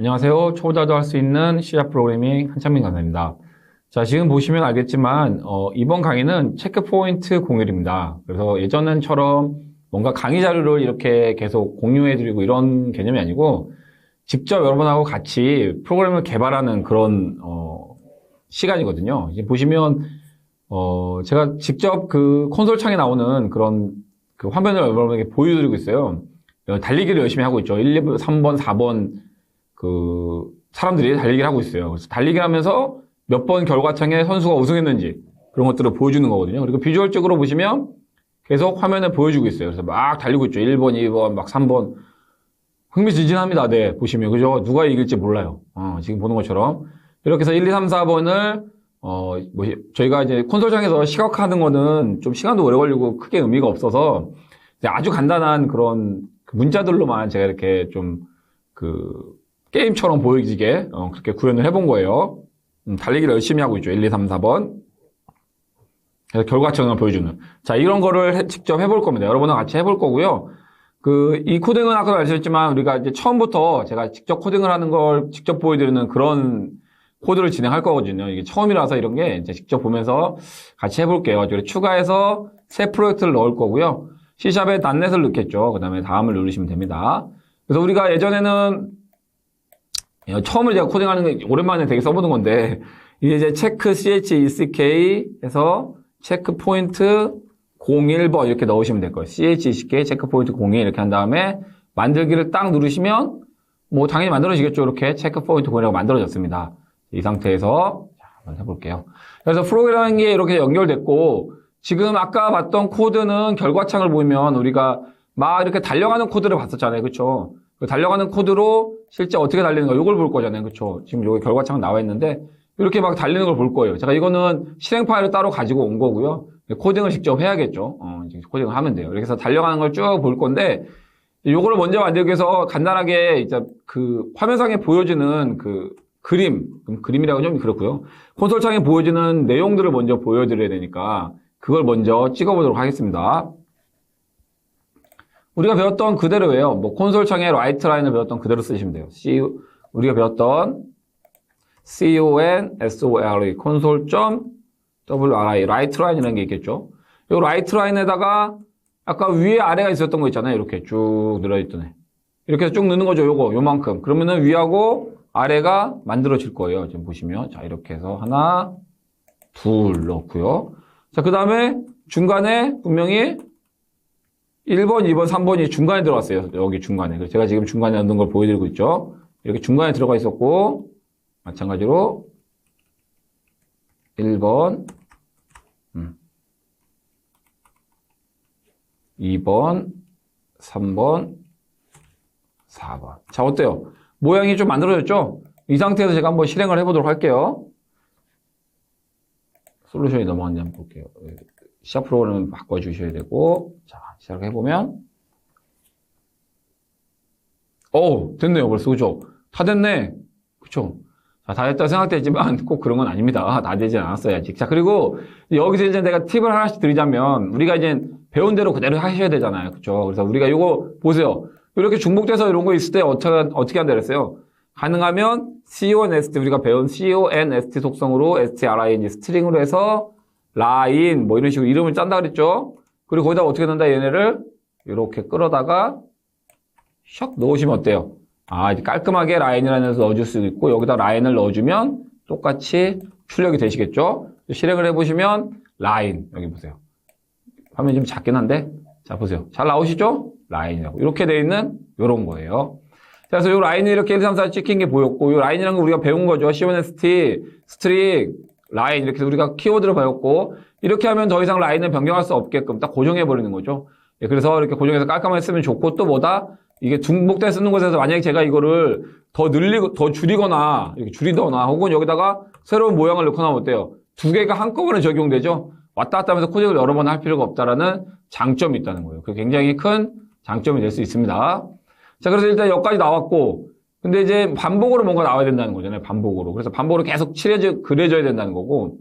안녕하세요. 초보자도 할 수 있는 C# 프로그래밍 한창민 강사입니다. 자, 지금 보시면 알겠지만 이번 강의는 체크포인트 공유입니다. 그래서 예전처럼 뭔가 강의 자료를 이렇게 계속 공유해드리고 이런 개념이 아니고 직접 여러분하고 같이 프로그램을 개발하는 그런 시간이거든요. 이제 보시면 제가 직접 그 콘솔 창에 나오는 그런 그 화면을 여러분에게 보여드리고 있어요. 달리기를 열심히 하고 있죠. 1, 2번, 3번, 4번 그 사람들이 달리기를 하고 있어요. 그래서 달리기를 하면서 몇 번 결과창에 선수가 우승했는지 그런 것들을 보여주는 거거든요. 그리고 비주얼적으로 보시면 계속 화면을 보여주고 있어요. 그래서 막 달리고 있죠. 1번, 2번, 막 3번. 흥미진진합니다. 네, 보시면. 그죠? 누가 이길지 몰라요. 지금 보는 것처럼. 이렇게 해서 1, 2, 3, 4번을, 저희가 이제 콘솔창에서 시각화하는 거는 좀 시간도 오래 걸리고 크게 의미가 없어서 아주 간단한 그런 문자들로만 제가 이렇게 좀 게임처럼 보여지게 그렇게 구현을 해본 거예요. 달리기를 열심히 하고 있죠. 1, 2, 3, 4번. 그래서 결과처럼 보여주는. 자, 이런 거를 직접 해볼 겁니다. 여러분과 같이 해볼 거고요. 이 코딩은 아까도 말씀드렸지만 우리가 이제 처음부터 제가 직접 코딩을 하는 걸 직접 보여드리는 그런 코드를 진행할 거거든요. 이게 처음이라서 이런 게 이제 직접 보면서 같이 해볼게요. 그래서 추가해서 새 프로젝트를 넣을 거고요. C샵에 .NET을 넣겠죠. 그 다음에 다음을 누르시면 됩니다. 그래서 우리가 예전에는 처음으로 제가 코딩하는 게 오랜만에 되게 써보는 건데 이제 체크 CHECK 해서 체크 포인트 01번 이렇게 넣으시면 될 거예요. CHECK 체크 포인트 01 이렇게 한 다음에 만들기를 딱 누르시면 뭐 당연히 만들어지겠죠. 이렇게 체크 포인트 01이라고 만들어졌습니다. 이 상태에서 한번 해볼게요. 그래서 프로그램이 이렇게 연결됐고 지금 아까 봤던 코드는 결과창을 보면 우리가 막 이렇게 달려가는 코드를 봤었잖아요. 그렇죠? 그 달려가는 코드로 실제 어떻게 달리는가 이걸 볼 거잖아요. 그렇죠? 지금 여기 결과창 나와 있는데 이렇게 막 달리는 걸 볼 거예요. 제가 이거는 실행 파일을 따로 가지고 온 거고요. 코딩을 직접 해야겠죠. 이제 코딩을 하면 돼요. 이렇게 해서 달려가는 걸 쭉 볼 건데 이거를 먼저 만들기 위해서 간단하게 이제 그 화면상에 보여지는 그 그림이라고 좀 그렇고요. 콘솔창에 보여지는 내용들을 먼저 보여드려야 되니까 그걸 먼저 찍어보도록 하겠습니다. 우리가 배웠던 그대로예요. 뭐 콘솔창에 라이트 라인을 배웠던 그대로 쓰시면 돼요. 우리가 배웠던 console console.wi 라이트 라인이라는 게 있겠죠. 이 라이트 라인에다가 아까 위에 아래가 있었던 거 있잖아요. 이렇게 쭉 늘어있던 애. 이렇게 해서 쭉 넣는 거죠. 요만큼. 그러면은 위하고 아래가 만들어질 거예요. 지금 보시면. 자, 이렇게 해서 하나, 둘 넣고요. 자, 그 다음에 중간에 분명히 1번, 2번, 3번이 중간에 들어갔어요. 여기 중간에. 그래서 제가 지금 중간에 넣는 걸 보여드리고 있죠. 이렇게 중간에 들어가 있었고, 마찬가지로 1번, 2번, 3번, 4번. 자, 어때요? 모양이 좀 만들어졌죠? 이 상태에서 제가 한번 실행을 해보도록 할게요. 솔루션이 넘어갔는지 한번 볼게요. C# 프로그램을 바꿔주셔야 되고, 자, 시작해보면, 됐네요. 벌써, 그죠? 다 됐네. 그쵸? 자, 다 됐다 생각되지만 꼭 그런 건 아닙니다. 다 되지 않았어요, 아직. 자, 그리고 여기서 이제 내가 팁을 하나씩 드리자면, 우리가 이제 배운 대로 그대로 하셔야 되잖아요. 그쵸? 그래서 우리가 이거 보세요. 이렇게 중복돼서 이런 거 있을 때 어떻게 한다 그랬어요? 가능하면 CONST, 우리가 배운 CONST 속성으로 string, 스트링으로 해서 라인, 뭐 이런 식으로 이름을 짠다 그랬죠? 그리고 거기다 어떻게 넣는다, 얘네를? 이렇게 끌어다가 샥 넣으시면 어때요? 이제 깔끔하게 라인이라는 데서 넣어줄 수도 있고, 여기다 라인을 넣어주면 똑같이 출력이 되시겠죠? 실행을 해보시면 라인, 여기 보세요. 화면이 좀 작긴 한데, 자, 보세요. 잘 나오시죠? 라인이라고. 이렇게 되어 있는 요런 거예요. 자, 그래서 요 라인이 이렇게 1, 2, 3, 4 찍힌 게 보였고, 요 라인이라는 거 우리가 배운 거죠. CONST, 스트링, 라인, 이렇게 우리가 키워드를 배웠고, 이렇게 하면 더 이상 라인을 변경할 수 없게끔 딱 고정해버리는 거죠. 그래서 이렇게 고정해서 깔끔하게 쓰면 좋고, 또 뭐다? 이게 중복돼 쓰는 곳에서 만약에 제가 이거를 더 줄이거나, 이렇게 줄이거나, 혹은 여기다가 새로운 모양을 넣거나 하면 어때요? 두 개가 한꺼번에 적용되죠? 왔다 갔다 하면서 코딩을 여러 번 할 필요가 없다라는 장점이 있다는 거예요. 그게 굉장히 큰 장점이 될 수 있습니다. 자, 그래서 일단 여기까지 나왔고, 근데 이제 반복으로 뭔가 나와야 된다는 거잖아요. 반복으로. 그래서 반복으로 계속 그려져야 된다는 거고,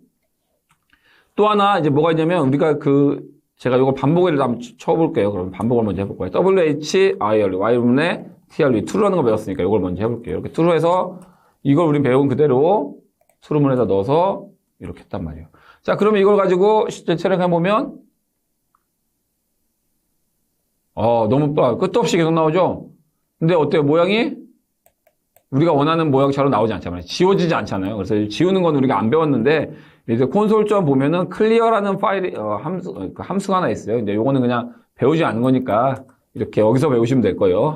또 하나 이제 뭐가 있냐면 우리가 제가 이거 반복을 한번 쳐볼게요. 그럼 반복을 먼저 해볼 거예요. WHIR, Y분의 TRE, true라는 거 배웠으니까 이걸 먼저 해볼게요. 이렇게 true해서 이걸 우린 배운 그대로 true문에다 넣어서 이렇게 했단 말이에요. 자, 그러면 이걸 가지고 실제 촬영해보면 너무 끝도 없이 계속 나오죠? 근데 어때요? 모양이 우리가 원하는 모양처럼 나오지 않잖아요. 지워지지 않잖아요. 그래서 지우는 건 우리가 안 배웠는데 이제 콘솔점 보면은 클리어라는 파일이 함수가 하나 있어요. 근데 요거는 그냥 배우지 않은 거니까 이렇게 여기서 배우시면 될 거예요.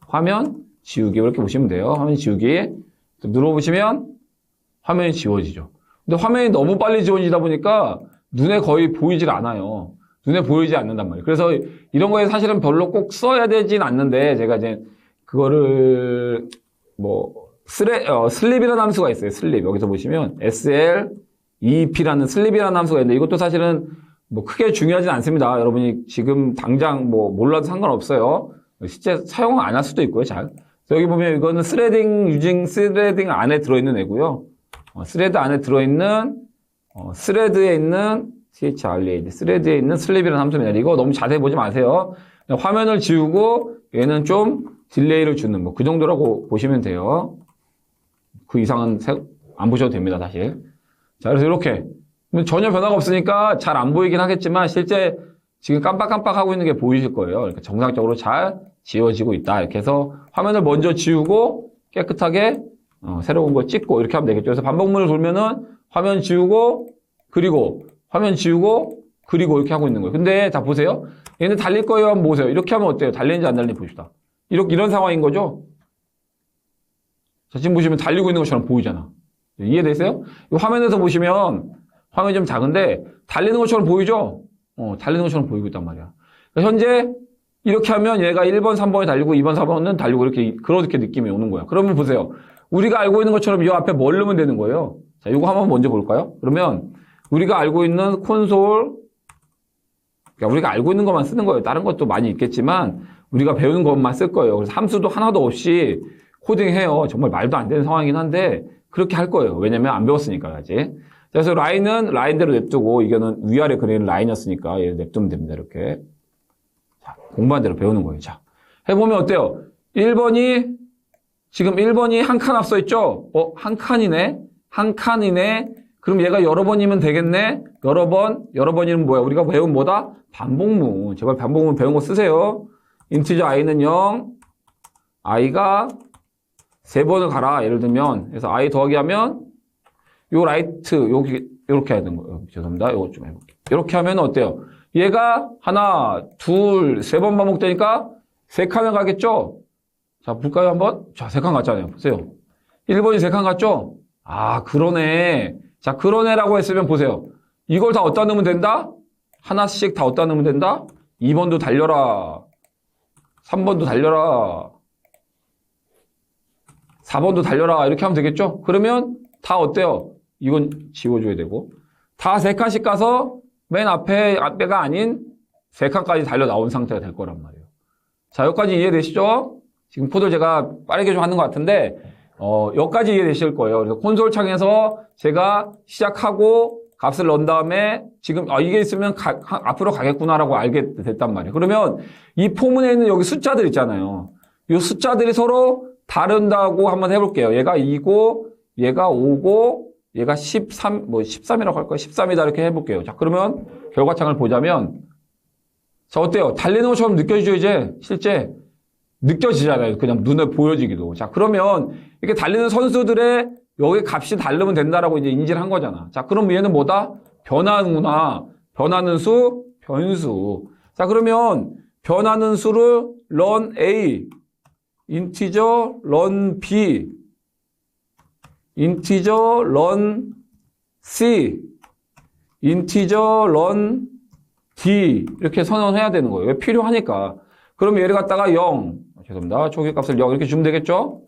화면 지우기 이렇게 보시면 돼요. 화면 지우기 눌러보시면 화면이 지워지죠. 근데 화면이 너무 빨리 지워지다 보니까 눈에 거의 보이질 않아요. 눈에 보이지 않는단 말이에요. 그래서 이런 거에 사실은 별로 꼭 써야 되진 않는데 제가 이제 그거를 슬립이라는 함수가 있어요. 슬립. 여기서 보시면 SLEP라는 슬립이라는 함수가 있는데 이것도 사실은 크게 중요하진 않습니다. 여러분이 지금 당장 몰라도 상관없어요. 실제 사용 안 할 수도 있고요. 잘. 여기 보면 이거는 스레딩 안에 들어있는 애고요. 스레드 안에 들어있는 스레드에 있는 CHREAD, 스레드에 있는 슬립이라는 함수입니다. 이거 너무 자세히 보지 마세요. 화면을 지우고 얘는 좀 딜레이를 주는 그 정도라고 보시면 돼요. 그 이상은 안 보셔도 됩니다, 사실. 자, 그래서 이렇게 전혀 변화가 없으니까 잘 안 보이긴 하겠지만 실제 지금 깜빡깜빡하고 있는 게 보이실 거예요. 그러니까 정상적으로 잘 지워지고 있다. 이렇게 해서 화면을 먼저 지우고 깨끗하게 새로운 거 찍고 이렇게 하면 되겠죠. 그래서 반복문을 돌면은 화면 지우고 그리고 화면 지우고 그리고 이렇게 하고 있는 거예요. 근데 자 보세요. 얘는 달릴 거예요. 한번 보세요. 이렇게 하면 어때요? 달리는지 안 달리는지 봅시다. 이런 상황인 거죠? 자, 지금 보시면 달리고 있는 것처럼 보이잖아. 이해되세요? 이 화면에서 보시면 화면이 좀 작은데 달리는 것처럼 보이죠? 달리는 것처럼 보이고 있단 말이야. 그러니까 현재 이렇게 하면 얘가 1번, 3번이 달리고 2번, 4번은 달리고 그렇게 느낌이 오는 거야. 그러면 보세요. 우리가 알고 있는 것처럼 이 앞에 뭘 넣으면 되는 거예요. 자, 이거 한번 먼저 볼까요? 그러면 우리가 알고 있는 콘솔, 그러니까 우리가 알고 있는 것만 쓰는 거예요. 다른 것도 많이 있겠지만 우리가 배우는 것만 쓸 거예요. 그래서 함수도 하나도 없이 코딩해요. 정말 말도 안 되는 상황이긴 한데 그렇게 할 거예요. 왜냐면 안 배웠으니까 아직. 그래서 라인은 라인대로 냅두고 이거는 위아래 그리는 라인이었으니까 얘를 냅두면 됩니다. 이렇게. 자, 공부한 대로 배우는 거예요. 자, 해보면 어때요? 1번이 지금 1번이 한 칸 앞서 있죠? 한 칸이네. 한 칸이네. 그럼 얘가 여러 번이면 되겠네? 여러 번이면 뭐야? 우리가 배운 뭐다? 반복문. 제발 반복문 배운 거 쓰세요. 인티저 i는 0, i가 3번을 가라. 예를 들면. 그래서 i 더하기 하면, 요 라이트, 여기, 요렇게 해야 되는 거예요. 죄송합니다. 요거 좀 해볼게요. 이렇게 하면 어때요? 얘가 하나, 둘, 3번 반복되니까 3칸을 가겠죠? 자, 볼까요, 한번? 자, 3칸 갔잖아요. 보세요. 1번이 3칸 갔죠? 아, 그러네. 자, 그러네라고 했으면 보세요. 이걸 다 어디다 넣으면 된다? 하나씩 다 어디다 넣으면 된다? 2번도 달려라. 3번도 달려라. 4번도 달려라. 이렇게 하면 되겠죠? 그러면 다 어때요? 이건 지워줘야 되고. 다 3칸씩 가서 맨 앞에가 아닌 3칸까지 달려 나온 상태가 될 거란 말이에요. 자, 여기까지 이해되시죠? 지금 코드 제가 빠르게 좀 하는 것 같은데, 여기까지 이해되실 거예요. 그래서 콘솔 창에서 제가 시작하고 값을 넣은 다음에 지금, 이게 있으면 앞으로 가겠구나라고 알게 됐단 말이에요. 그러면 이 포문에 있는 여기 숫자들 있잖아요. 이 숫자들이 서로 다른다고 한번 해볼게요. 얘가 2고, 얘가 5고, 얘가 13이라고 할 거예요. 13이다 이렇게 해볼게요. 자, 그러면 결과창을 보자면, 자, 어때요? 달리는 것처럼 느껴지죠, 이제? 실제? 느껴지잖아요. 그냥 눈에 보여지기도. 자, 그러면 이렇게 달리는 선수들의 여기 값이 다르면 된다라고 이제 인지를 한 거잖아. 자, 그럼 얘는 뭐다? 변하는구나. 변하는 수, 변수. 자, 그러면 변하는 수를 run A, 인티저 run B, 인티저 run C, 인티저 run D 이렇게 선언해야 되는 거예요. 왜? 필요하니까. 그럼 얘를 갖다가 0, 죄송합니다. 초기값을 0 이렇게 주면 되겠죠?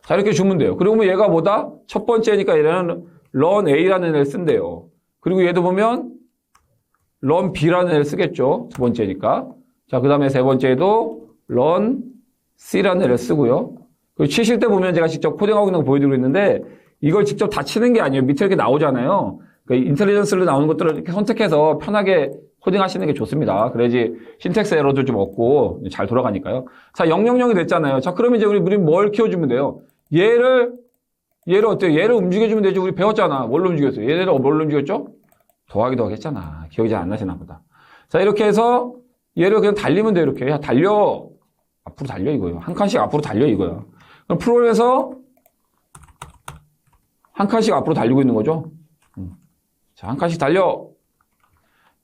자, 이렇게 주면 돼요. 그리고 얘가 뭐다? 첫 번째니까 얘는 run A라는 애를 쓴대요. 그리고 얘도 보면 run B라는 애를 쓰겠죠? 두 번째니까. 자, 그 다음에 세 번째도 run C라는 애를 쓰고요. 그리고 치실 때 보면 제가 직접 코딩하고 있는 거 보여드리고 있는데 이걸 직접 다 치는 게 아니에요. 밑에 이렇게 나오잖아요. 그러니까 인텔리전스로 나오는 것들을 이렇게 선택해서 편하게 코딩하시는 게 좋습니다. 그래야지 신텍스 에러도 좀 없고 잘 돌아가니까요. 자, 000이 됐잖아요. 자, 그러면 이제 우리 뭘 키워주면 돼요? 얘를 어때요? 얘를 움직여주면 되죠. 우리 배웠잖아. 뭘로 움직였어요? 얘를 뭘로 움직였죠? 더하기 했잖아. 기억이 잘 안 나시나 보다. 자, 이렇게 해서 얘를 그냥 달리면 돼요. 이렇게. 야, 달려. 앞으로 달려 이거예요. 한 칸씩 앞으로 달려 이거야. 그럼 프로그램에서 한 칸씩 앞으로 달리고 있는 거죠. 자, 한 칸씩 달려.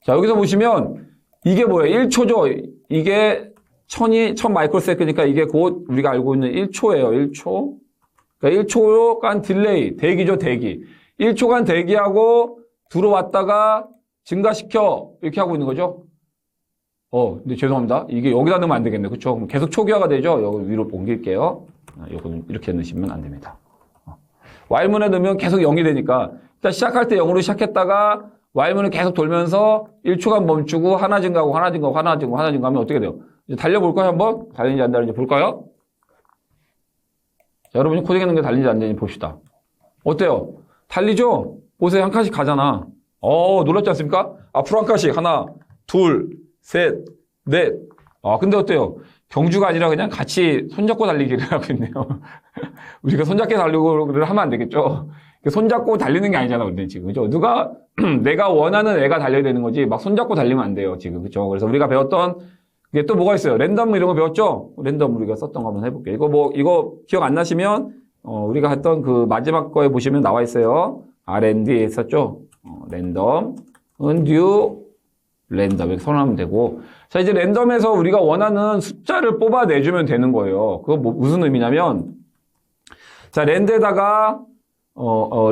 자, 여기서 보시면 이게 뭐예요? 1초죠. 이게 1000 마이크로세컨드니까 이게 곧 우리가 알고 있는 1초예요. 1초. 그러니까 1초간 딜레이, 대기죠, 대기. 1초간 대기하고 들어왔다가 증가시켜 이렇게 하고 있는 거죠. 근데 죄송합니다. 이게 여기다 넣으면 안 되겠네. 그쵸? 그럼 계속 초기화가 되죠? 여기 위로 옮길게요. 요거는 이렇게 넣으시면 안 됩니다. while문에 넣으면 계속 0이 되니까 일단 시작할 때 0으로 시작했다가 while문을 계속 돌면서 1초간 멈추고 하나 증가하고 하나 증가하고 하나 증가하고 하나 증가하면 어떻게 돼요? 이제 달려볼까요? 한번? 달리는지 안 달리는지 볼까요? 자, 여러분이 코딩하는 게 달리는지 안 달리는지 봅시다. 어때요? 달리죠? 보세요. 한 칸씩 가잖아. 놀랍지 않습니까? 앞으로 한 칸씩. 하나, 둘, 셋, 넷. 근데 어때요? 경주가 아니라 그냥 같이 손잡고 달리기를 하고 있네요. 우리가 손잡고 달리기를 하면 안 되겠죠? 손잡고 달리는 게 아니잖아, 근데 지금. 그죠? 내가 원하는 애가 달려야 되는 거지, 막 손잡고 달리면 안 돼요, 지금. 그죠? 그래서 우리가 배웠던, 이게 또 뭐가 있어요? 랜덤 이런 거 배웠죠? 랜덤 우리가 썼던 거 한번 해볼게요. 이거 기억 안 나시면, 우리가 했던 그 마지막 거에 보시면 나와 있어요. R&D 했었죠? 랜덤, new, 랜덤 이렇게 선언하면 되고. 자, 이제 랜덤에서 우리가 원하는 숫자를 뽑아내주면 되는 거예요. 그거 무슨 의미냐면, 자, 랜드에다가,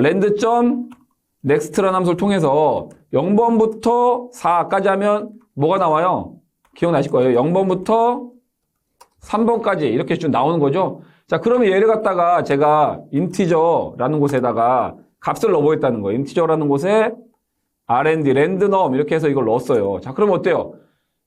랜드.next라는 함수를 통해서 0번부터 4까지 하면 뭐가 나와요? 기억나실 거예요. 0번부터 3번까지 이렇게 좀 나오는 거죠. 자, 그러면 얘를 갖다가 제가 인티저라는 곳에다가 값을 넣어보겠다는 거예요. 인티저라는 곳에 R&D, 랜드넘 이렇게 해서 이걸 넣었어요. 자, 그럼 어때요?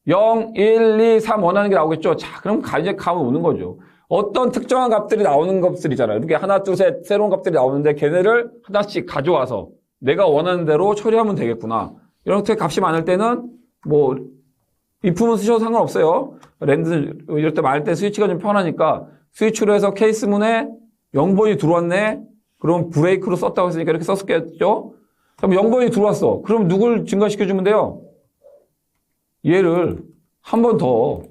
0, 1, 2, 3 원하는 게 나오겠죠? 자, 그럼 이제 감은 오는 거죠. 어떤 특정한 값들이 나오는 값들이잖아요. 이렇게 하나, 둘, 셋 새로운 값들이 나오는데 걔네를 하나씩 가져와서 내가 원하는 대로 처리하면 되겠구나. 이렇게 값이 많을 때는 뭐 if문 쓰셔도 상관없어요. 랜드 이럴 때 말할 때 스위치가 좀 편하니까 스위치로 해서 케이스문에 0번이 들어왔네. 그럼 브레이크로 썼다고 했으니까 이렇게 썼겠죠? 그럼 0번이 들어왔어. 그럼 누굴 증가시켜주면 돼요? 얘를 한 번 더,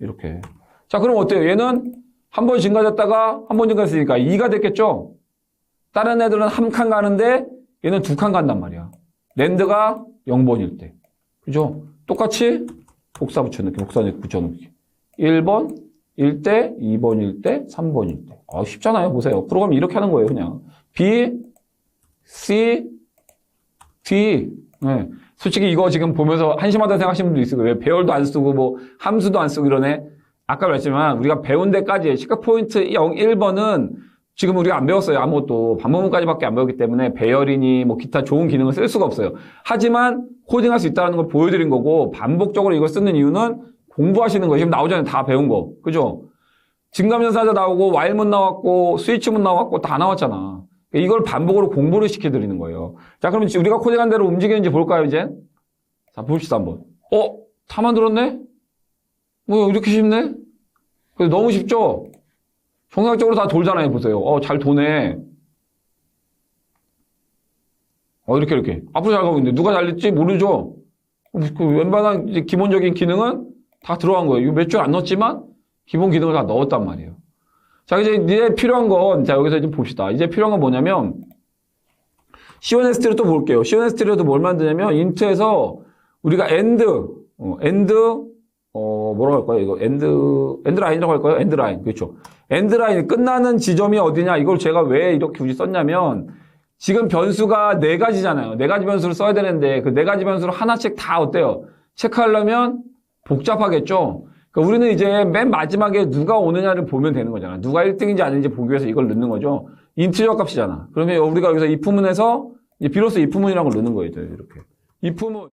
이렇게. 자, 그럼 어때요? 얘는 한 번 증가됐다가 한 번 증가했으니까 2가 됐겠죠? 다른 애들은 한 칸 가는데 얘는 두 칸 간단 말이야. 랜드가 0번일 때. 그죠? 똑같이 복사 붙여넣기. 1번, 1대, 2번일 때, 3번일 때. 쉽잖아요. 보세요. 프로그램 이렇게 하는 거예요, 그냥. B, C, D. 네. 솔직히 이거 지금 보면서 한심하다는 생각하시는 분도 있을 거예요. 왜 배열도 안 쓰고, 뭐, 함수도 안 쓰고 이러네. 아까 말했지만, 우리가 배운 데까지, 시각 포인트 0, 1번은 지금 우리가 안 배웠어요. 아무것도. 반복문까지밖에 안 배웠기 때문에 배열이니, 뭐, 기타 좋은 기능을 쓸 수가 없어요. 하지만, 코딩할 수 있다는 걸 보여드린 거고, 반복적으로 이걸 쓰는 이유는 공부하시는 거. 지금 나오잖아요. 다 배운 거. 그죠? 증감연사자 나오고, while문 나왔고, 스위치문 나왔고, 다 나왔잖아. 이걸 반복으로 공부를 시켜드리는 거예요. 자, 그럼 우리가 코딩한 대로 움직이는지 볼까요, 이제? 자, 봅시다, 한번. 다 만들었네? 뭐, 이렇게 쉽네? 너무 쉽죠? 정상적으로 다 돌잖아요, 보세요. 잘 도네. 이렇게. 앞으로 잘 가고 있는데, 누가 잘릴지 모르죠? 그 웬만한 이제 기본적인 기능은 다 들어간 거예요. 이거 몇 줄 안 넣었지만, 기본 기능을 다 넣었단 말이에요. 자, 이제 필요한 건, 자, 여기서 좀 봅시다. 이제 필요한 건 뭐냐면, C1ST를 또 볼게요. C1ST를 뭘 만드냐면, int에서 우리가 뭐라고 할까요? 이거, end라인이라고 할까요? end라인. 그렇죠. end라인, 끝나는 지점이 어디냐? 이걸 제가 왜 이렇게 굳이 썼냐면, 지금 변수가 4가지잖아요. 4가지 변수를 써야 되는데, 그 4가지 변수를 하나씩 다 어때요? 체크하려면 복잡하겠죠? 그러니까 우리는 이제 맨 마지막에 누가 오느냐를 보면 되는 거잖아. 누가 1등인지 아닌지 보기 위해서 이걸 넣는 거죠. 인티저 값이잖아. 그러면 우리가 여기서 if문에서 비로소 if문이라는 걸 넣는 거예요. 이렇게. if문.